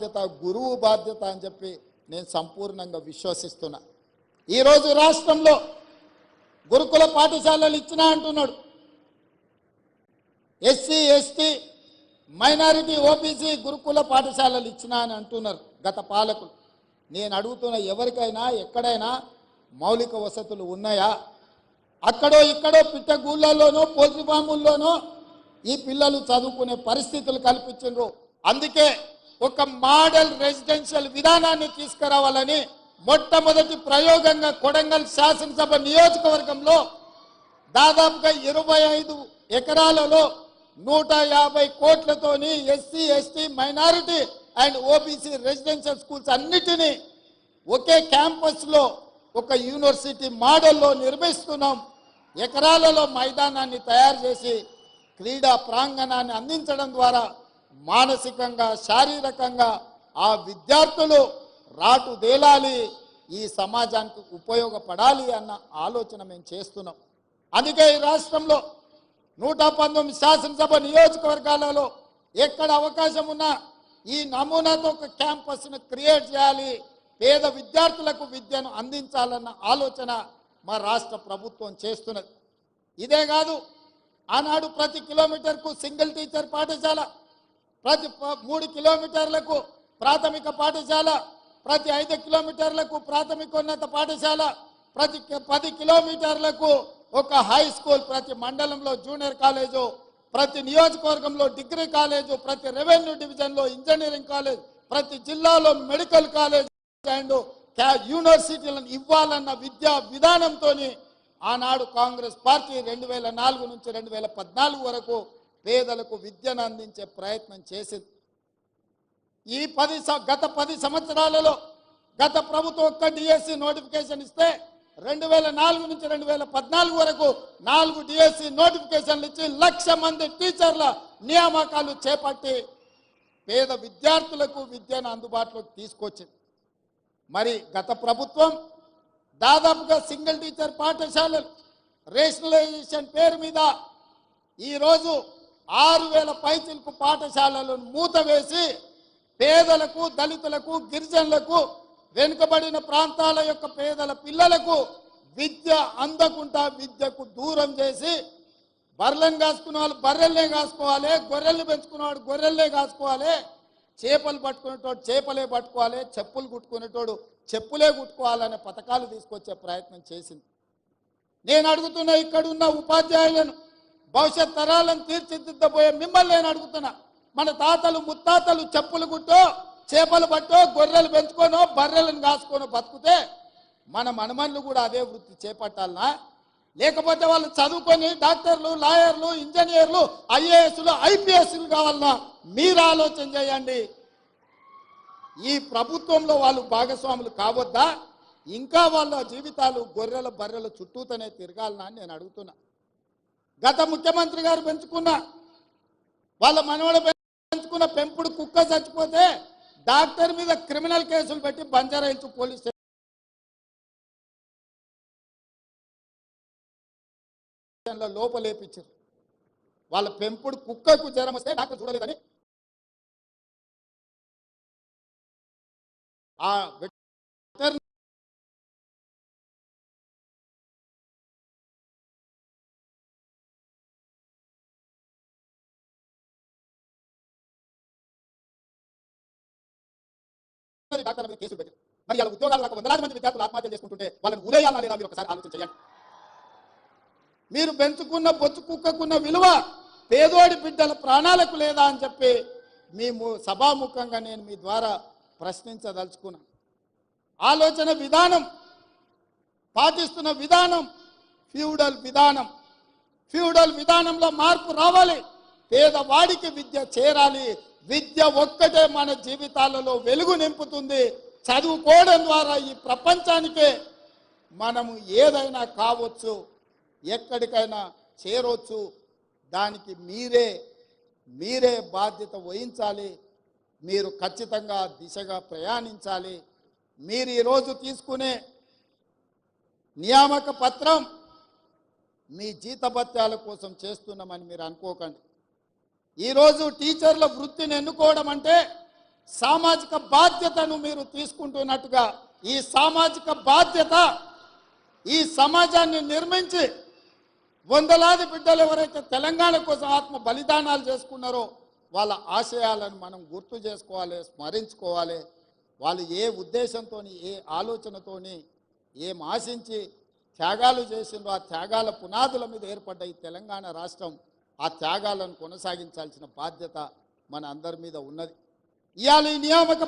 బాధ్యత, గురువు బాధ్యత అని చెప్పి నేను సంపూర్ణంగా విశ్వసిస్తున్నా. ఈరోజు రాష్ట్రంలో గురుకుల పాఠశాలలు ఇచ్చినా అంటున్నాడు. ఎస్సీ ఎస్టీ మైనారిటీ ఓబీసీ గురుకుల పాఠశాలలు ఇచ్చినా అని అంటున్నారు గత పాలకులు. నేను అడుగుతున్న, ఎవరికైనా ఎక్కడైనా మౌలిక వసతులు ఉన్నాయా? అక్కడో ఇక్కడో పిట్టగూళ్ళలోనో పోల్ట్రీ ఫాముల్లోనో ఈ పిల్లలు చదువుకునే పరిస్థితులు కల్పించారు. అందుకే ఒక మోడల్ రెసిడెన్షియల్ విధానాన్ని తీసుకురావాలని మొట్టమొదటి ప్రయోగంగా కొడంగల్ శాసనసభ నియోజకవర్గంలో దాదాపుగా 25 ఎకరాలలో 150 కోట్లతోని SC ST minority and OBC residential schools అన్నిటినీ ఒకే క్యాంపస్లో ఒక యూనివర్సిటీ మోడల్లో నిర్మిస్తున్నాం. ఎకరాలలో మైదానాన్ని తయారు చేసి క్రీడా ప్రాంగణాన్ని అందించడం ద్వారా మానసికంగా శారీరకంగా ఆ విద్యార్థులు రాటుదేలాలి, ఈ సమాజానికి ఉపయోగపడాలి అన్న ఆలోచన మేము చేస్తున్నాం. అందుకే ఈ రాష్ట్రంలో 119 శాసనసభ నియోజకవర్గాలలో ఎక్కడ అవకాశం ఉన్నా ఈ నమూనాతో ఒక క్యాంపస్ను క్రియేట్ చేయాలి, పేద విద్యార్థులకు విద్యను అందించాలన్న ఆలోచన మా రాష్ట్ర ప్రభుత్వం చేస్తున్నది. ఇదే కాదు, ఆనాడు ప్రతి కిలోమీటర్కు సింగిల్ టీచర్ పాఠశాల, ప్రతి 3 కిలోమీటర్లకు ప్రాథమిక పాఠశాల, ప్రతి 5 కిలోమీటర్లకు ప్రాథమికోన్నత పాఠశాల, ప్రతి 10 కిలోమీటర్లకు ఒక హై స్కూల్, ప్రతి మండలంలో జూనియర్ కాలేజు, ప్రతి నియోజకవర్గంలో డిగ్రీ కాలేజు, ప్రతి రెవెన్యూ డివిజన్లో ఇంజనీరింగ్ కాలేజ్, ప్రతి జిల్లాలో మెడికల్ కాలేజ్ అండ్ యూనివర్సిటీలను ఇవ్వాలన్న విద్యా విధానంతో ఆనాడు కాంగ్రెస్ పార్టీ 2004 నుంచి 2014 వరకు పేదలకు విద్యను అందించే ప్రయత్నం చేసింది. ఈ గత 10 సంవత్సరాలలో గత ప్రభుత్వం ఒక్క డిఎస్సి నోటిఫికేషన్ ఇస్తే 2004 నుంచి 2014 వరకు 4 డిఎస్సి నోటిఫికేషన్లు ఇచ్చి 1,00,000 మంది టీచర్ల నియామకాలు చేపట్టి పేద విద్యార్థులకు విద్యను అందుబాటులోకి తీసుకొచ్చింది. మరి గత ప్రభుత్వం దాదాపుగా సింగిల్ టీచర్ పాఠశాలలు రేషనలైజేషన్ పేరు మీద ఈరోజు 6,000 పైచిలకు పాఠశాలలను మూతవేసి పేదలకు, దళితులకు, గిరిజనులకు, వెనుకబడిన ప్రాంతాల యొక్క పేదల పిల్లలకు విద్య అందకుండా విద్యకు దూరం చేసి బర్రెలను కాసుకునే వాళ్ళు బర్రెల్నే కాసుకోవాలి, గొర్రెల్ని పెంచుకునేవాడు గొర్రెల్నే కాసుకోవాలి, చేపలు పట్టుకునేటోడు చేపలే పట్టుకోవాలి, చెప్పులు కుట్టుకునేటోడు చెప్పులే కుట్టుకోవాలనే పథకాలు తీసుకొచ్చే ప్రయత్నం చేసింది. నేను అడుగుతున్నా, ఇక్కడున్న ఉపాధ్యాయులను, భవిష్యత్ తరాలను తీర్చిదిద్దబోయే మిమ్మల్ని నేను అడుగుతున్నా, మన తాతలు ముత్తాతలు చెప్పులు కుట్టో, చేపలు పట్టో, గొర్రెలు పెంచుకోనో, బర్రెలను కాసుకోనో బతుకుతే మన మనమన్లు కూడా అదే వృత్తి చేపట్టాలనా? లేకపోతే వాళ్ళు చదువుకొని డాక్టర్లు, లాయర్లు, ఇంజనీర్లు, ఐఏఎస్లు, ఐపీఎస్లు కావాలన్నా? మీరు ఆలోచన చేయండి. ఈ ప్రభుత్వంలో వాళ్ళు భాగస్వాములు కావద్దా? ఇంకా వాళ్ళ జీవితాలు గొర్రెల బర్రెల చుట్టూతోనే తిరగాలనా అని నేను అడుగుతున్నా. గత ముఖ్యమంత్రి గారు పెంచుకున్న వాళ్ళ మనవడు పెంచుకున్న పెంపుడు కుక్క చచ్చిపోతే డాక్టర్ మీద క్రిమినల్ కేసులు పెట్టి బంజారాహిల్స్ పోలీస్ స్టేషన్లో లోపలేపించారు. వాళ్ళ పెంపుడు కుక్కకు జ్వరం వస్తే డాక్టర్ చూడలేదని ఆ డాక్టర్ల కేసులు పెట్టారు. మరి వాళ్ళ ఉద్యోగాలు నాకు 100,000 మంది విద్యార్థులు ఆత్మహత్య చేసుకుంటుంటే వాళ్ళని ఉదయాలా లేదా మీరు ఒకసారి ఆలోచన చేయండి. మీరు పెంచుకున్న బొచ్చు కుక్కకున్న విలువ పేదోడి బిడ్డల ప్రాణాలకు లేదా అని చెప్పి మేము సభాముఖంగా నేను మీ ద్వారా ప్రశ్నించదలుచుకున్నాను. ఆలోచన విధానం, పాటిస్తున్న విధానం ఫ్యూడల్ విధానం. ఫ్యూడల్ విధానంలో మార్పు రావాలి. పేదవాడికి విద్య చేరాలి. విద్య ఒక్కటే మన జీవితాలలో వెలుగు నింపుతుంది. చదువుకోవడం ద్వారా ఈ ప్రపంచానికే మనము ఏదైనా కావచ్చు, ఎక్కడికైనా చేరవచ్చు. దానికి మీరే బాధ్యత వహించాలి. మీరు ఖచ్చితంగా దిశగా ప్రయాణించాలి. మీరు ఈరోజు తీసుకునే నియామక పత్రం మీ జీతభత్యాల కోసం చేస్తున్నామని మీరు అనుకోకండి. ఈరోజు టీచర్ల వృత్తిని ఎన్నుకోవడం అంటే సామాజిక బాధ్యతను మీరు తీసుకుంటున్నట్టుగా ఈ సామాజిక బాధ్యత ఈ సమాజాన్ని నిర్మించి వందలాది బిడ్డలు ఎవరైతే తెలంగాణ కోసం ఆత్మ బలిదానాలు చేసుకున్నారో వాళ్ళ ఆశయాలను మనం గుర్తు చేసుకోవాలి, స్మరించుకోవాలి. వాళ్ళు ఏ ఉద్దేశంతో, ఏ ఆలోచనతోని, ఏం ఆశించి త్యాగాలు చేసిండ్రో ఆ త్యాగాల పునాదుల మీద ఏర్పడ్డ ఈ తెలంగాణ రాష్ట్రం ఆ త్యాగాలను కొనసాగించాల్సిన బాధ్యత మన అందరి మీద ఉన్నది. ఇవాళ ఈ నియామక